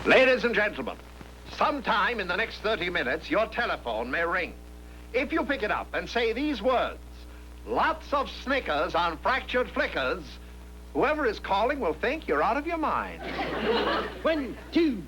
Ladies and gentlemen, sometime in the next 30 minutes, your telephone may ring. If you pick it up and say these words, lots of Snickers on fractured flickers, whoever is calling will think you're out of your mind. 1, 2.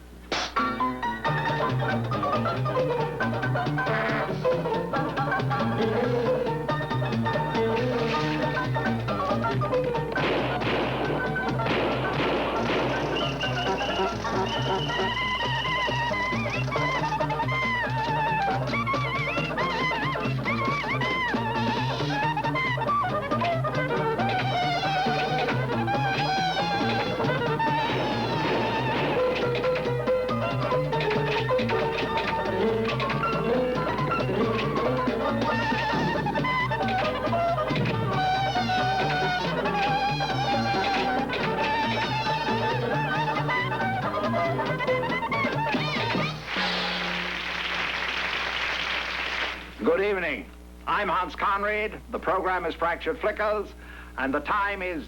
Good evening. I'm Hans Conried. The program is Fractured Flickers, and the time is...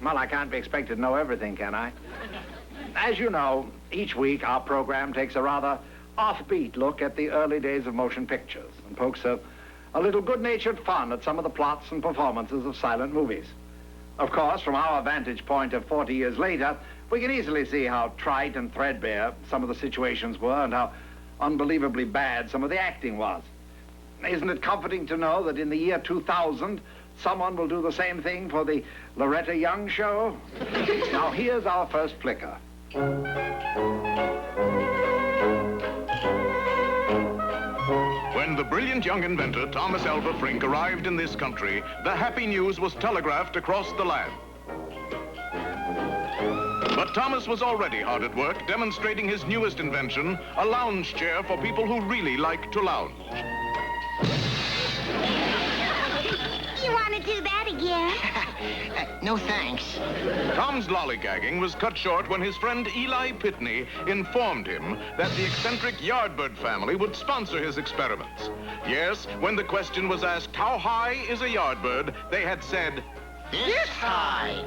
Well, I can't be expected to know everything, can I? As you know, each week our program takes a rather offbeat look at the early days of motion pictures and pokes a little good-natured fun at some of the plots and performances of silent movies. Of course, from our vantage point of 40 years later, we can easily see how trite and threadbare some of the situations were and how unbelievably bad some of the acting was. Isn't it comforting to know that in the year 2000, someone will do the same thing for the Loretta Young show? Now, here's our first flicker. When the brilliant young inventor Thomas Alva Frink arrived in this country, the happy news was telegraphed across the land. But Thomas was already hard at work demonstrating his newest invention, a lounge chair for people who really like to lounge. You want to do that again? No thanks. Tom's lollygagging was cut short when his friend Eli Pitney informed him that the eccentric Yardbird family would sponsor his experiments. Yes, when the question was asked, how high is a Yardbird, they had said, This high.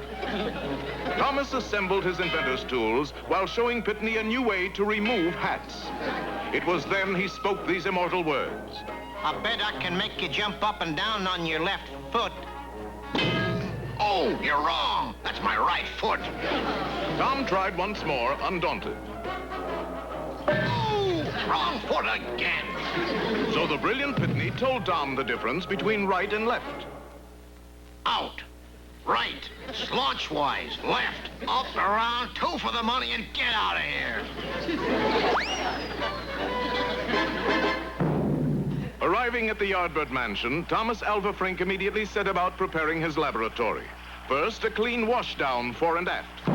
Thomas assembled his inventor's tools while showing Pitney a new way to remove hats. It was then he spoke these immortal words. I bet I can make you jump up and down on your left foot. Oh, you're wrong. That's my right foot. Tom tried once more, undaunted. Oh, wrong foot again. So the brilliant Pitney told Tom the difference between right and left. Out. Right. Slaunch-wise. Left. Up, around, 2 for the money, and get out of here. Arriving at the Yardbird mansion, Thomas Alva Frink immediately set about preparing his laboratory. First, a clean washdown fore and aft.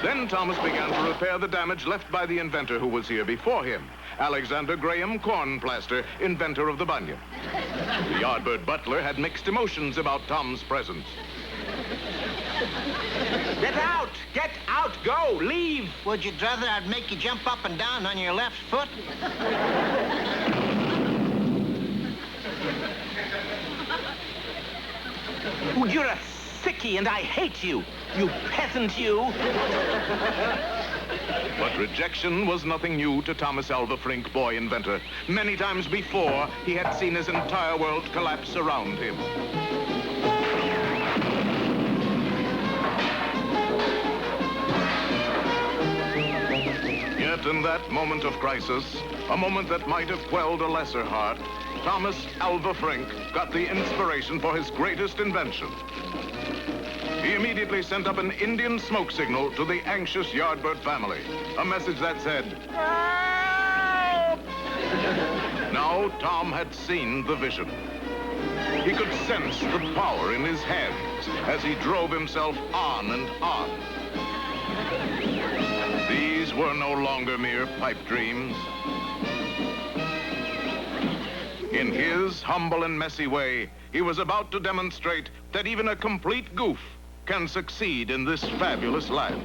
Then Thomas began to repair the damage left by the inventor who was here before him, Alexander Graham Cornplaster, inventor of the bunion. The Yardbird butler had mixed emotions about Tom's presence. Get out! Get out! Go! Leave! Would you rather I'd make you jump up and down on your left foot? Oh, you're a sickie and I hate you! You peasant, you! But rejection was nothing new to Thomas Alva Frink, boy inventor. Many times before, he had seen his entire world collapse around him. Yet in that moment of crisis, a moment that might have quelled a lesser heart, Thomas Alva Frink got the inspiration for his greatest invention. He immediately sent up an Indian smoke signal to the anxious Yardbird family. A message that said, "Help!" Now Tom had seen the vision. He could sense the power in his hands as he drove himself on and on. These were no longer mere pipe dreams. In his humble and messy way, he was about to demonstrate that even a complete goof can succeed in this fabulous land.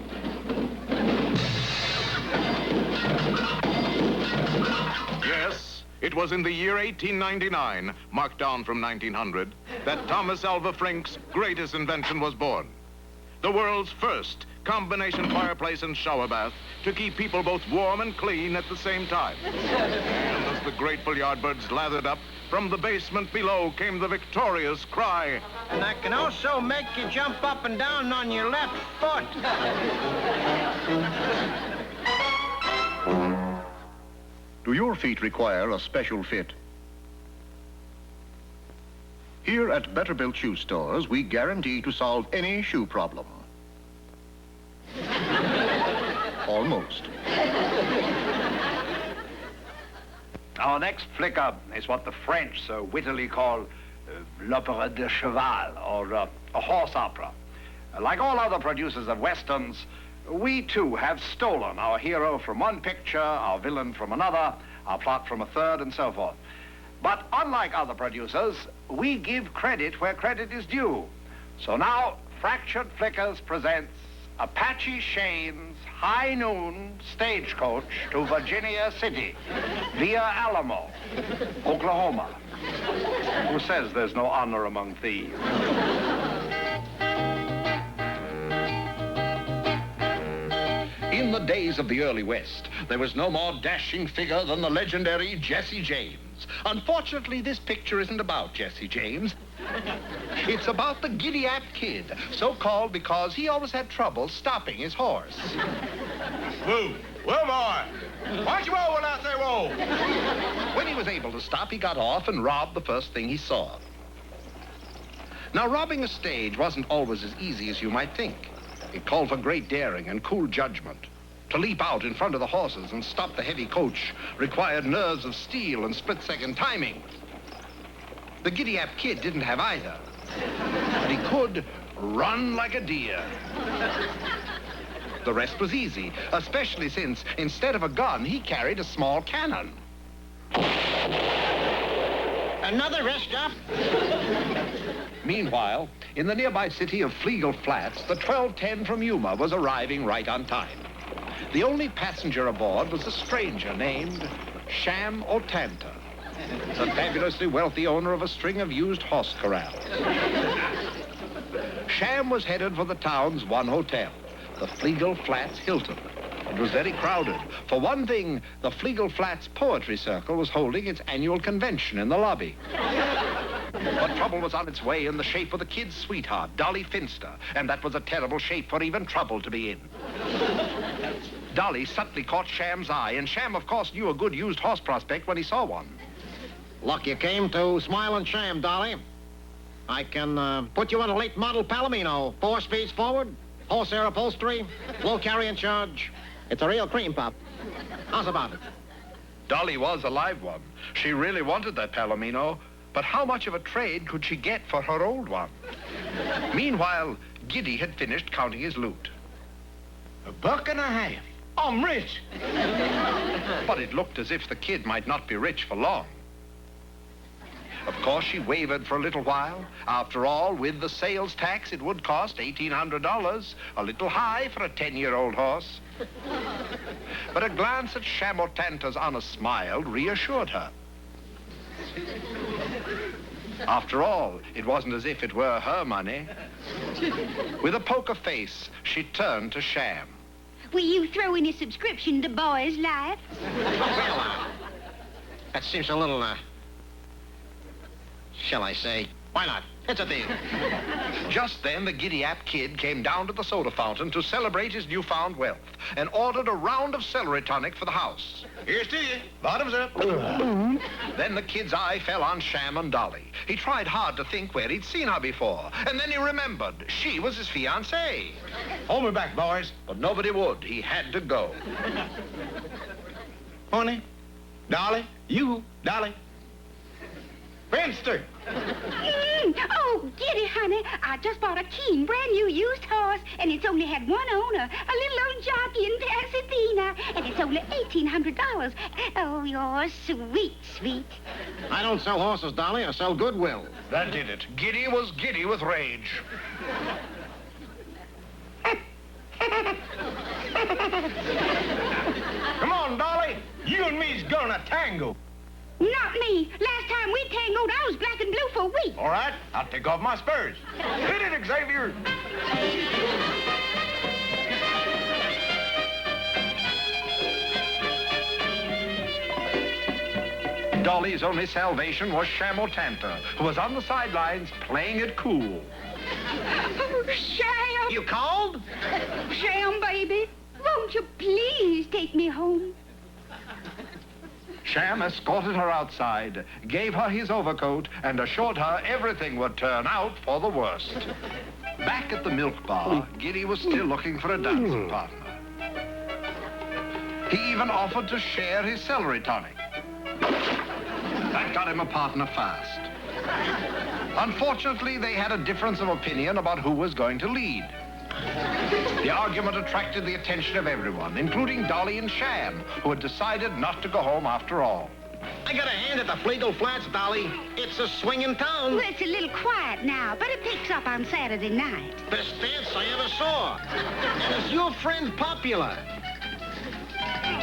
Yes, it was in the year 1899, marked down from 1900, that Thomas Alva Frink's greatest invention was born. The world's first combination fireplace and shower bath to keep people both warm and clean at the same time. And as the grateful yardbirds lathered up, from the basement below came the victorious cry. And I can also make you jump up and down on your left foot. Do your feet require a special fit? Here at Better Built Shoe Stores, we guarantee to solve any shoe problem. Almost. Our next flicker is what the French so wittily call l'opéra de cheval, or a horse opera. Like all other producers of westerns, we too have stolen our hero from one picture, our villain from another, our plot from a third, and so forth. But unlike other producers, we give credit where credit is due. So now, Fractured Flickers presents Apache Shane's High Noon Stagecoach to Virginia City via Alamo, Oklahoma. Who says there's no honor among thieves? In the days of the early West, there was no more dashing figure than the legendary Jesse James. Unfortunately, this picture isn't about Jesse James. It's about the Giddy-Ap Kid, so called because he always had trouble stopping his horse. Whoa, boy. Why don't you roll when I say roll? When he was able to stop, he got off and robbed the first thing he saw. Now, robbing a stage wasn't always as easy as you might think. It called for great daring and cool judgment. To leap out in front of the horses and stop the heavy coach required nerves of steel and split-second timing. The Giddy-Ap Kid didn't have either, but he could run like a deer. The rest was easy, especially since, instead of a gun, he carried a small cannon. Another rest stop? Meanwhile, in the nearby city of Fleagle Flats, the 1210 from Yuma was arriving right on time. The only passenger aboard was a stranger named Sham Otanta, the fabulously wealthy owner of a string of used horse corrals. Sham was headed for the town's one hotel, the Fleagle Flats Hilton. It was very crowded. For one thing, the Fleagle Flats Poetry Circle was holding its annual convention in the lobby. But trouble was on its way in the shape of the kid's sweetheart, Dolly Finster, and that was a terrible shape for even trouble to be in. Dolly subtly caught Sham's eye, and Sham, of course, knew a good used horse prospect when he saw one. Luck you came to Smiling Sham, Dolly. I can put you on a late model Palomino. 4 speeds forward, horsehair upholstery, low carrying charge. It's a real cream puff. How's about it? Dolly was a live one. She really wanted that Palomino, but how much of a trade could she get for her old one? Meanwhile, Giddy had finished counting his loot. $1.50. I'm rich. But it looked as if the kid might not be rich for long. Of course, she wavered for a little while. After all, with the sales tax, it would cost $1,800, a little high for a 10-year-old horse. But a glance at Sham Otanta's honest smile reassured her. After all, it wasn't as if it were her money. With a poker face, she turned to Sham. Will you throw in a subscription to Boy's Life? Well, that seems a little, shall I say, why not? It's a deal. Just then, the Giddy-Ap Kid came down to the soda fountain to celebrate his newfound wealth and ordered a round of celery tonic for the house. Here's to you. Bottoms up. Then the kid's eye fell on Sham and Dolly. He tried hard to think where he'd seen her before, and then he remembered she was his fiancée. Hold me back, boys. But nobody would. He had to go. Honey, Dolly, you, Dolly. Finster. Oh, Giddy, honey. I just bought a keen, brand new used horse, and it's only had one owner, a little old jockey in Pasadena, and it's only $1,800. Oh, you're sweet, sweet. I don't sell horses, Dolly. I sell goodwill. That did it. Giddy was giddy with rage. Come on, Dolly. You and me's gonna tango. Not me. Last time we tangled, I was black and blue for a week. All right, I'll take off my spurs. Hit it, Xavier. Dolly's only salvation was Sham O'Tanta, who was on the sidelines playing it cool. Oh, Sham! You called? Sham, baby, won't you please take me home? Sham escorted her outside, gave her his overcoat, and assured her everything would turn out for the worst. Back at the milk bar, Giddy was still looking for a dancing partner. He even offered to share his celery tonic. That got him a partner fast. Unfortunately, they had a difference of opinion about who was going to lead. The argument attracted the attention of everyone, including Dolly and Sham, who had decided not to go home after all. I got a hand at the Flegel Flats, Dolly. It's a swinging town. Well, it's a little quiet now, but it picks up on Saturday night. Best dance I ever saw. And is your friend popular?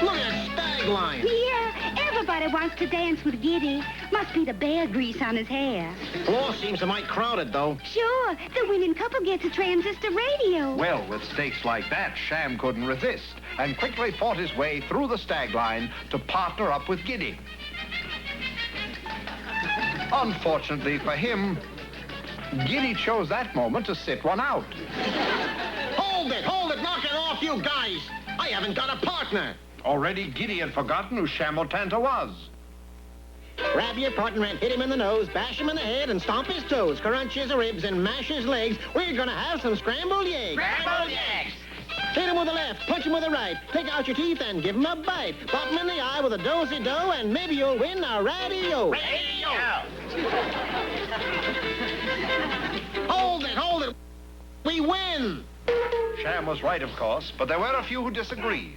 Look at that stag line. Yeah, everybody wants to dance with Giddy. Must be the bear grease on his hair. Floor seems a mite crowded, though. Sure, the winning couple gets a transistor radio. Well, with stakes like that, Sham couldn't resist and quickly fought his way through the stag line to partner up with Giddy. Unfortunately for him, Giddy chose that moment to sit one out. Hold it, knock it off, you guys. I haven't got a partner. Already Giddy had forgotten who Sham O'Tanta was. Grab your partner and hit him in the nose, bash him in the head, and stomp his toes, crunch his ribs, and mash his legs. We're gonna have some scrambled eggs. Scrambled eggs! Hit him with the left, punch him with the right, take out your teeth and give him a bite. Pop him in the eye with a dozy-do, and maybe you'll win a radio. Hold it. We win. Sham was right, of course, but there were a few who disagreed,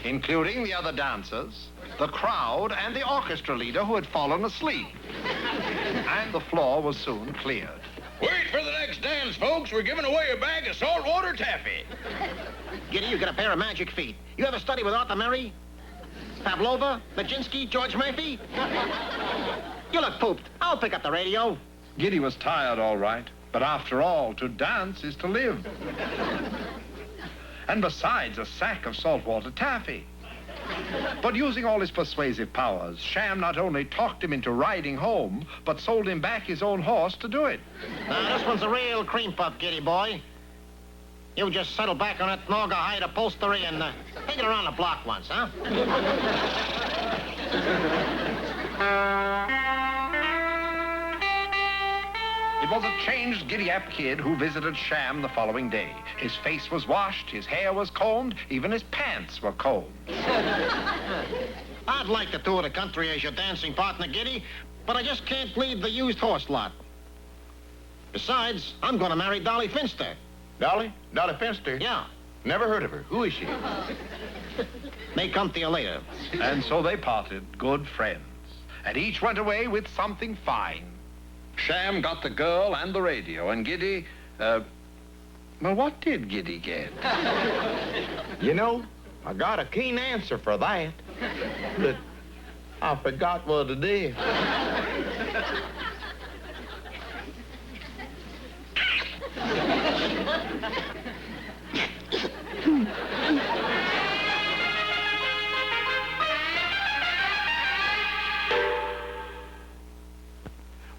including the other dancers, the crowd, and the orchestra leader who had fallen asleep. And the floor was soon cleared. Wait for the next dance, folks. We're giving away a bag of saltwater taffy. Giddy, you got a pair of magic feet. You ever study with Arthur Murray? Pavlova? Nijinsky? George Murphy? You look pooped. I'll pick up the radio. Giddy was tired, all right, but after all, to dance is to live. And besides, a sack of saltwater taffy. But using all his persuasive powers, Sham not only talked him into riding home, but sold him back his own horse to do it. Now, this one's a real cream puff, Giddy boy. You just settle back on that Norga hide upholstery and take it around the block once, huh? It was a changed giddy-up kid who visited Sham the following day. His face was washed, his hair was combed, even his pants were combed. I'd like to tour the country as your dancing partner, Giddy, but I just can't leave the used horse lot. Besides, I'm going to marry Dolly Finster. Dolly? Dolly Finster? Yeah. Never heard of her. Who is she? May come to you later. And so they parted, good friends. And each went away with something fine. Sham got the girl and the radio, and Giddy, well, what did Giddy get? You know, I got a keen answer for that, but I forgot what it is.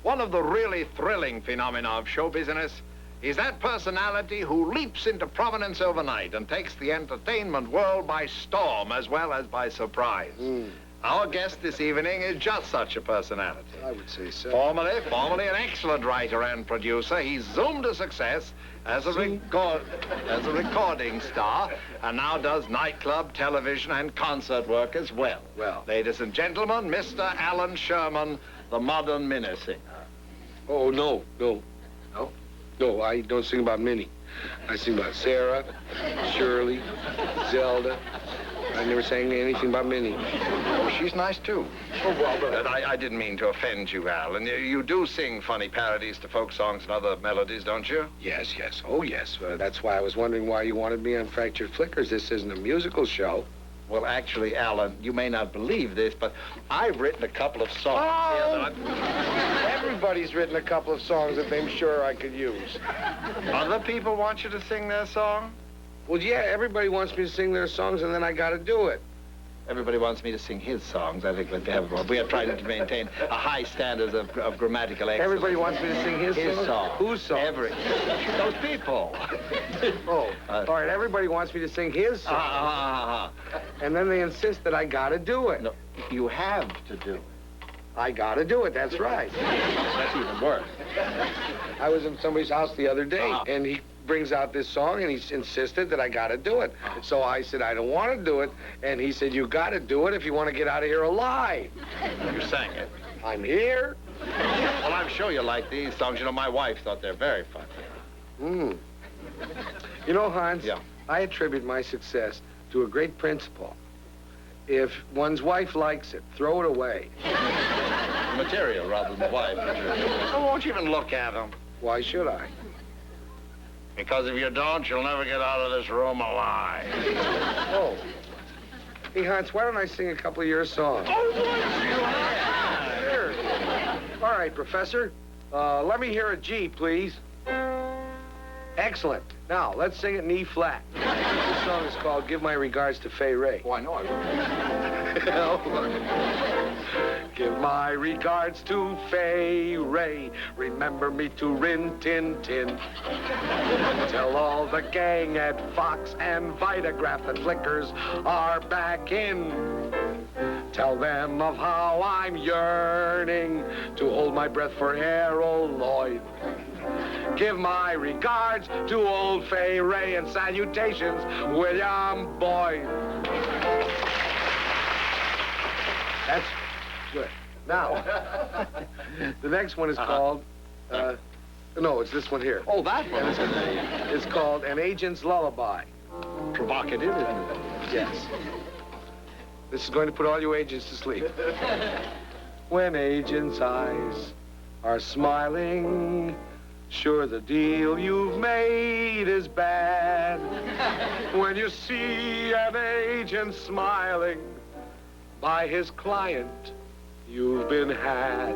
One of the really thrilling phenomena of show business is that personality who leaps into prominence overnight and takes the entertainment world by storm as well as by surprise. Our guest this evening is just such a personality. I would say so. Formerly an excellent writer and producer, he's zoomed to success as a recording star, and now does nightclub, television, and concert work as well. Well. Ladies and gentlemen, Mr. Allan Sherman, the modern minnie singer. Oh, no. No, I don't sing about Minnie. I sing about Sarah, Shirley, Zelda. I never sang anything about Minnie. Oh, she's nice, too. Oh, well, But I didn't mean to offend you, Alan. You do sing funny parodies to folk songs and other melodies, don't you? Yes. Oh, yes. That's why I was wondering why you wanted me on Fractured Flickers. This isn't a musical show. Well, actually, Alan, you may not believe this, but I've written a couple of songs. Oh! Everybody's written a couple of songs that they're sure I could use. Other people want you to sing their song? Well, yeah, everybody wants me to sing their songs, and then I got to do it. everybody wants me to sing his songs. I think we are trying to maintain a high standard of grammatical excellence. Everybody wants me to sing his song. Whose song? Those people. Oh, all right, everybody wants me to sing his song. And then they insist that I gotta do it. No, you have to do it. I gotta do it, that's right. That's even worse. I was in somebody's house the other day, and he brings out this song, and he insisted that I gotta do it. So I said, I don't want to do it, and he said, you gotta do it if you want to get out of here alive. You sang it. I'm here. Well, I'm sure you like these songs. You know, my wife thought they're very funny. You know, Hans, Yeah. I attribute my success to a great principle. If one's wife likes it, throw it away. Material rather than the wife. Oh, won't you even look at them? Why should I? Because if you don't, you'll never get out of this room alive. Oh. Hey, Hans, why don't I sing a couple of your songs? Sure. All right, Professor. Let me hear a G, please. Excellent. Now, let's sing it in E flat. This song is called Give My Regards to Fay Ray. Oh, I know I will. Give my regards to Fay Ray. Remember me to Rin Tin Tin. Tell all the gang at Fox and Vitagraph that Flickers are back in. Tell them of how I'm yearning to hold my breath for Errol Lloyd. Give my regards to old Fay Ray and salutations, William Boyd. That's good. Now, the next one is called, no, it's this one here. Oh, that one. It's called An Agent's Lullaby. Provocative, isn't it? Yes. This is going to put all you agents to sleep. When agents' eyes are smiling, sure the deal you've made is bad. When you see an agent smiling, by his client you've been had.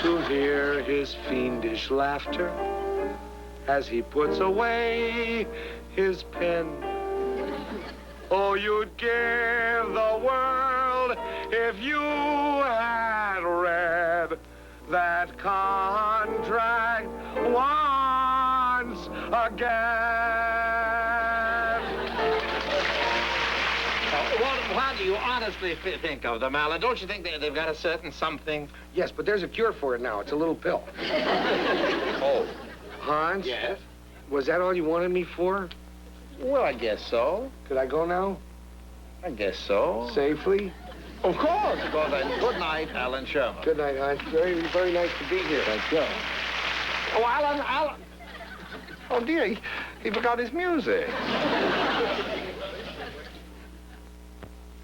To hear his fiendish laughter as he puts away his pen. Oh, you'd give the world if you had read that contract once again. What do you honestly think of them, Allan? Don't you think they've got a certain something? Yes, but there's a cure for it now. It's a little pill. Oh. Hans? Yes? Was that all you wanted me for? Well, I guess so. Could I go now? I guess so. Safely? Of course. Good night, Allan Sherman. Good night, Hans. Very, very nice to be here. Thank you. Oh, Allan. Oh, dear, he forgot his music.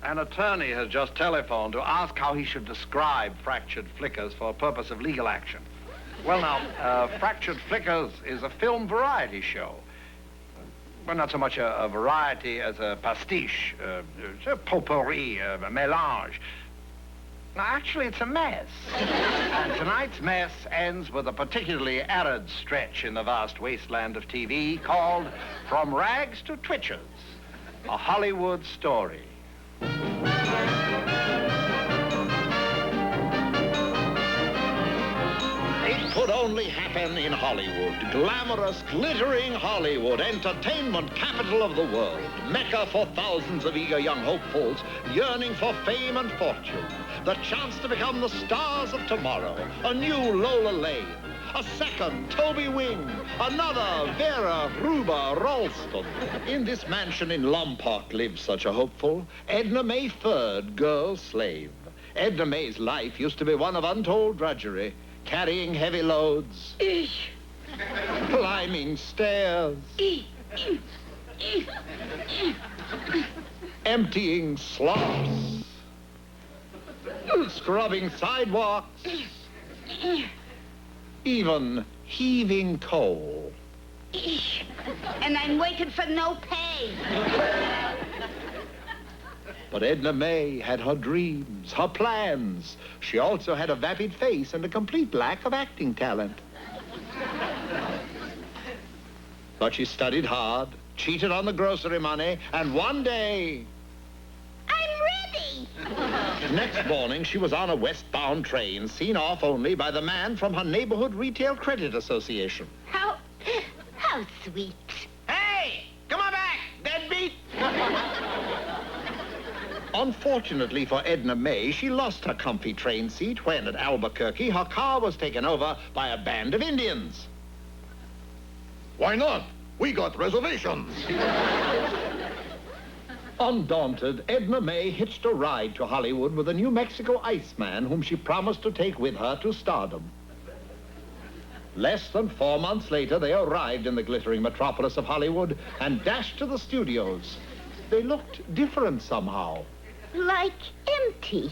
An attorney has just telephoned to ask how he should describe Fractured Flickers for a purpose of legal action. Well, now, Fractured Flickers is a film variety show. Well, not so much a variety as a pastiche, a potpourri, a mélange. Now, actually, it's a mess. And tonight's mess ends with a particularly arid stretch in the vast wasteland of TV called From Rags to Twitchers, a Hollywood story. It could only happen in Hollywood. Glamorous, glittering Hollywood, entertainment capital of the world. Mecca for thousands of eager young hopefuls yearning for fame and fortune. The chance to become the stars of tomorrow. A new Lola Lane. A second Toby Wing. Another Vera Ruba Ralston. In this mansion in Lompoc lives such a hopeful, Edna May Ferd, girl slave. Edna May's life used to be one of untold drudgery. Carrying heavy loads. Climbing stairs. Emptying slops. Scrubbing sidewalks. Even heaving coal. And I'm waiting for no pay. But Edna May had her dreams, her plans. She also had a vapid face and a complete lack of acting talent. But she studied hard, cheated on the grocery money, and one day... I Next morning, she was on a westbound train, seen off only by the man from her neighborhood retail credit association. How sweet. Hey! Come on back, deadbeat! Unfortunately for Edna May, she lost her comfy train seat when, at Albuquerque, her car was taken over by a band of Indians. Why not? We got reservations. Undaunted, Edna May hitched a ride to Hollywood with a New Mexico Iceman whom she promised to take with her to stardom. Less than 4 months later, they arrived in the glittering metropolis of Hollywood and dashed to the studios. They looked different somehow. Like empty.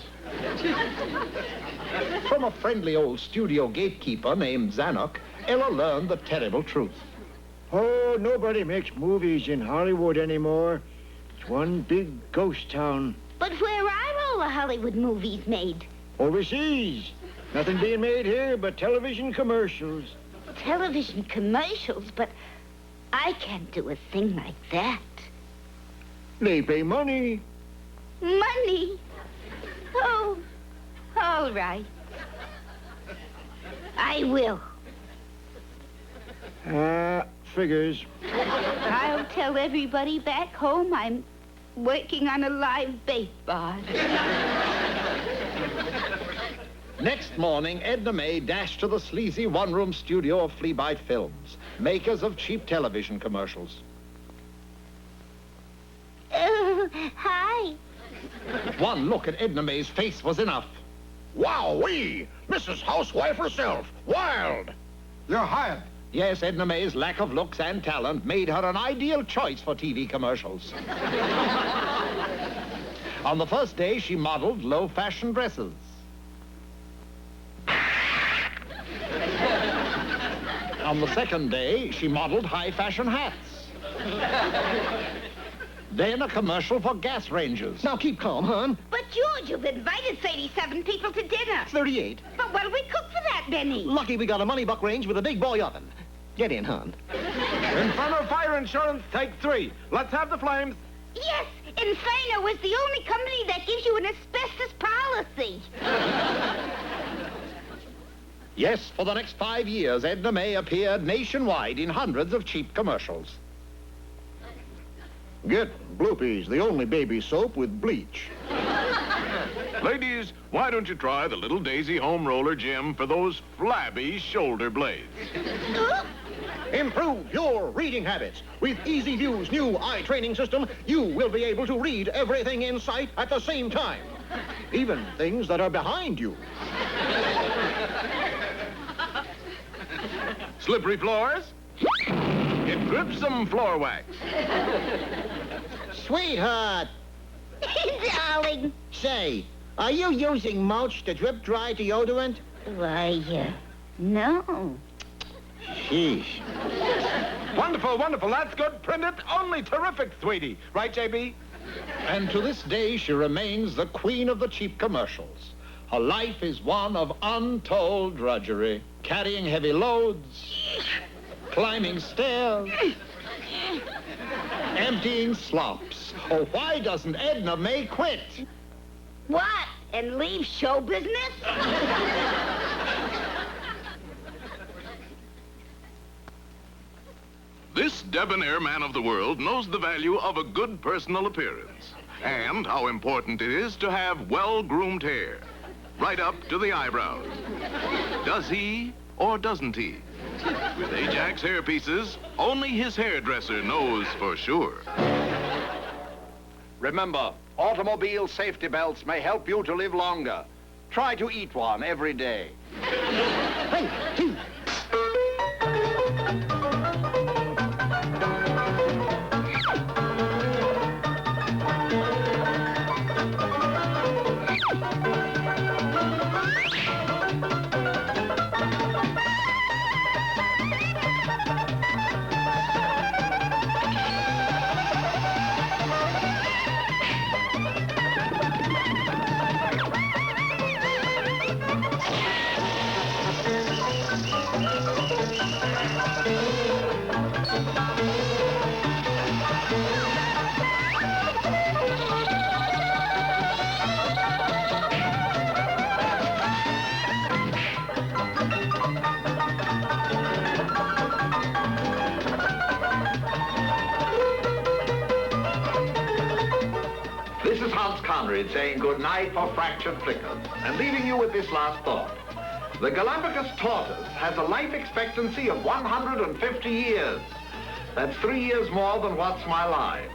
From a friendly old studio gatekeeper named Zanuck, Ella learned the terrible truth. Oh, nobody makes movies in Hollywood anymore. It's one big ghost town. But where are all the Hollywood movies made? Overseas. Nothing being made here but television commercials. Television commercials, but I can't do a thing like that. They pay money. Money? Oh, all right. I will. Figures. I'll tell everybody back home I'm working on a live bait bar. Next morning, Edna May dashed to the sleazy one-room studio of Fleabite Films, makers of cheap television commercials. Hi. One look at Edna May's face was enough. Wowee! Mrs. Housewife herself. Wild. You're hired. Yes, Edna May's lack of looks and talent made her an ideal choice for TV commercials. On the first day, she modeled low-fashion dresses. On the second day, she modeled high-fashion hats. Then a commercial for gas rangers. Now keep calm, hon. But, George, you've invited 37 people to dinner. 38. But what'll we cook for that many? Lucky we got a money buck range with a big boy oven. Get in, hon. Inferno Fire Insurance, take 3. Let's have the flames. Yes, Inferno is the only company that gives you an asbestos policy. Yes, for the next 5 years, Edna May appeared nationwide in hundreds of cheap commercials. Get Bloopies, the only baby soap with bleach. Ladies, why don't you try the little Daisy Home Roller Gym for those flabby shoulder blades? Improve your reading habits. With Easy View's new eye training system, you will be able to read everything in sight at the same time. Even things that are behind you. Slippery floors? Get Gripsum Floor Wax. Sweetheart. Darling. Say, are you using Mulch, the drip-dry deodorant? Why, no. Sheesh. Wonderful, wonderful. That's good. Print it. Only terrific, sweetie. Right, JB? And to this day, she remains the queen of the cheap commercials. Her life is one of untold drudgery, carrying heavy loads, climbing stairs, emptying slops. Oh, why doesn't Edna May quit? What? And leave show business? This debonair man of the world knows the value of a good personal appearance and how important it is to have well-groomed hair, right up to the eyebrows. Does he or doesn't he? With Ajax hairpieces, only his hairdresser knows for sure. Remember, automobile safety belts may help you to live longer. Try to eat one every day. 1, 2. is Hans Conried saying good night for Fractured Flickers and leaving you with this last thought. The Galapagos tortoise has a life expectancy of 150 years. That's 3 years more than what's my life.